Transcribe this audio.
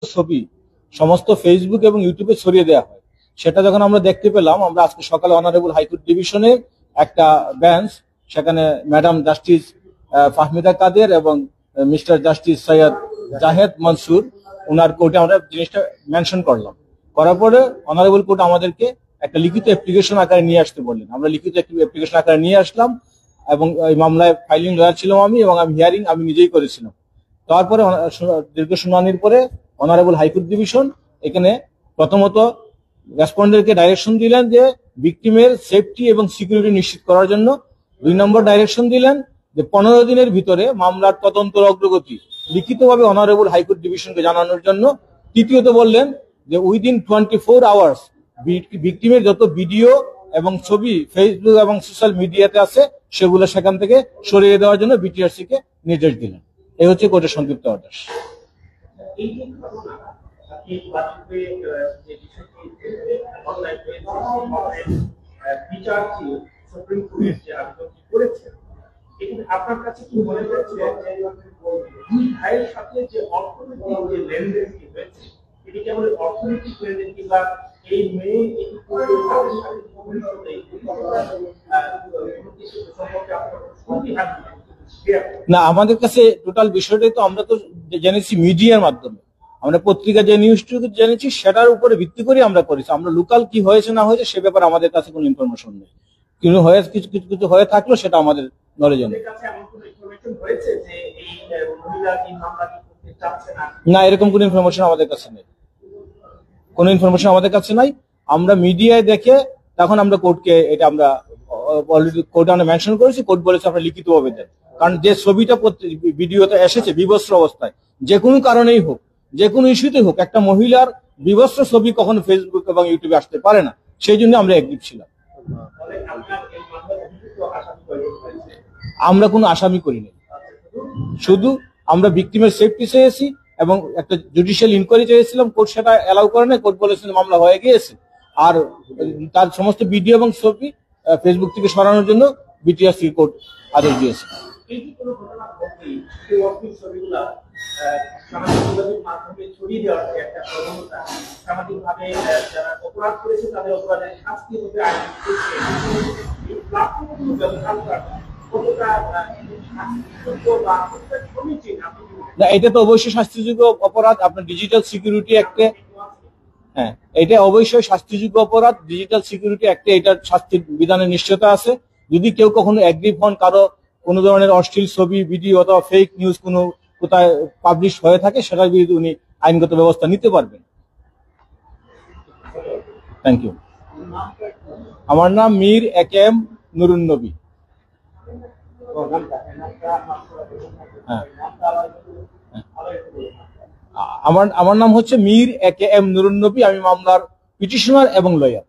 ছবি সমস্ত ফেসবুক এবং ইউটিউবে ছড়িয়ে দেওয়া হয়। সেটা যখন আমরা দেখতে পেলাম, আমরা আজকে সকালে অনারেবল হাইকোর্ট ডিভিশনের একটা বেঞ্চ, সেখানে ম্যাডাম জাস্টিস ফাহমিদা কাদের এবং মিস্টার জাস্টিস সৈয়দ জাহেদ মনসুর, ওনার কোর্টে আমরা জিনিসটা মেনশন করলাম। করার পরে অনারেবল কোর্ট আমাদেরকে একটা লিখিত অ্যাপ্লিকেশন আকারে নিয়ে আসতে বললেন। আমরা লিখিত অ্যাপ্লিকেশন আকারে নিয়ে আসলাম এবং এই মামলায় ফাইলিং লয়ার ছিলাম আমি, এবং আমি হিয়ারিং আমি নিজেই করেছিলাম। তারপরে দীর্ঘ শুনানির পরে অনারেবল হাইকোর্ট ডিভিশন এখানে প্রথমত রেসপন্ডেন্টকে ডাইরেকশন দিলেন যে ভিকটিমের সেফটি এবং সিকিউরিটি নিশ্চিত করার জন্য। 2 নম্বর ডাইরেকশন দিলেন যে 15 দিনের ভিতরে মামলার তদন্তের অগ্রগতি লিখিতভাবে অনারেবল হাইকোর্ট ডিভিশনকে জানানোর জন্য। তৃতীয়ত বললেন যে উইদিন 24 আওয়ার্স ভিকটিমের যত ভিডিও এবং ছবি ফেসবুক এবং সোশ্যাল মিডিয়াতে আছে সেগুলো সেখান থেকে সরিয়ে দেওয়ার জন্য বিটিআরসি কে নির্দেশ দিলেন। এই হচ্ছে কোর্টের সংক্ষিপ্ত আদেশ। আপনার কাছে কি মনে হচ্ছে দুই ভাইয়ের সাথে যে অর্থনৈতিক যে লেনদেনটি হয়েছে এটি কেবল অর্থনৈতিক লেনদেন, কিংবা এই মেয়ে না, আমাদের কাছে টোটাল বিষয়টাই তো আমরা তো জেনেছি মিডিয়ার মাধ্যমে, আমরা পত্রিকা যে নিউজটুকু জেনেছি সেটার উপরে ভিত্তি করে আমরা করেছি। আমরা লোকাল কি হয়েছে না হয়েছে সে ব্যাপারে আমাদের কাছে কোনো ইনফরমেশন নেই, কিন্তু কিছু কিছু কিছু হয়ে থাকলো সেটা আমাদের নলেজে নেই। না, এরকম কোনো ইনফরমেশন আমাদের কাছে নেই, কোনো ইনফরমেশন আমাদের কাছে নাই। আমরা মিডিয়ায় দেখে তখন আমরা কোর্টকে এটা আমরা অলরেডি কোর্টে আমরা মেনশন করেছি, কোর্ট বলেছে আমরা লিখিতভাবে দেন। কারণ যে ছবিটা ভিডিওতে এসেছে বিবস্ত্র অবস্থায়, যে কোনো কারণেই হোক, যে কোনো ইস্যুতে হোক, একটা মহিলার বিবস্ত্র ছবি কখনো ফেসবুক এবং ইউটিউবে আসতে পারে না, সেই জন্য আমরা অ্যাগ্রিভ ছিলাম। আমরা কোনো আসামি করিনি, শুধু আমরা ভিকটিমের সেফটি চেয়েছি এবং একটা জুডিশিয়াল ইনকোয়ারি চেয়েছিলাম। কোর্ট সেটা অ্যালাউ করে না, কোর্ট বলেছেন মামলা হয়ে গিয়েছে, আর তার সমস্ত ভিডিও এবং ছবি ফেসবুক থেকে সরানোর জন্য বিটিআরসি কোর্ট আদেশ দিয়েছে। না, এটা তো অবশ্যই শাস্তিযোগ্য অপরাধ। আপনার ডিজিটাল সিকিউরিটি অ্যাক্টে, হ্যাঁ, এটা অবশ্যই শাস্তিযোগ্য অপরাধ। ডিজিটাল সিকিউরিটি অ্যাক্টে এটার শাস্তির বিধানের নিশ্চয়তা আছে। যদি কেউ কখনো অ্যাগ্রিভ হন, কারো কোনো ধরনের অশ্লীল ছবি, ভিডিও অথবা ফেক নিউজ কোনো কোথায় পাবলিশ হয়ে থাকে, সেটার বিরুদ্ধে উনি আইনগত ব্যবস্থা নিতে পারবেন। Thank you. আমার নাম মীর একেএম নুরুন নবী। আমার নাম হচ্ছে মীর একেএম নুরুন নবী। আমি মামলার পিটিশনার এবং লয়ার।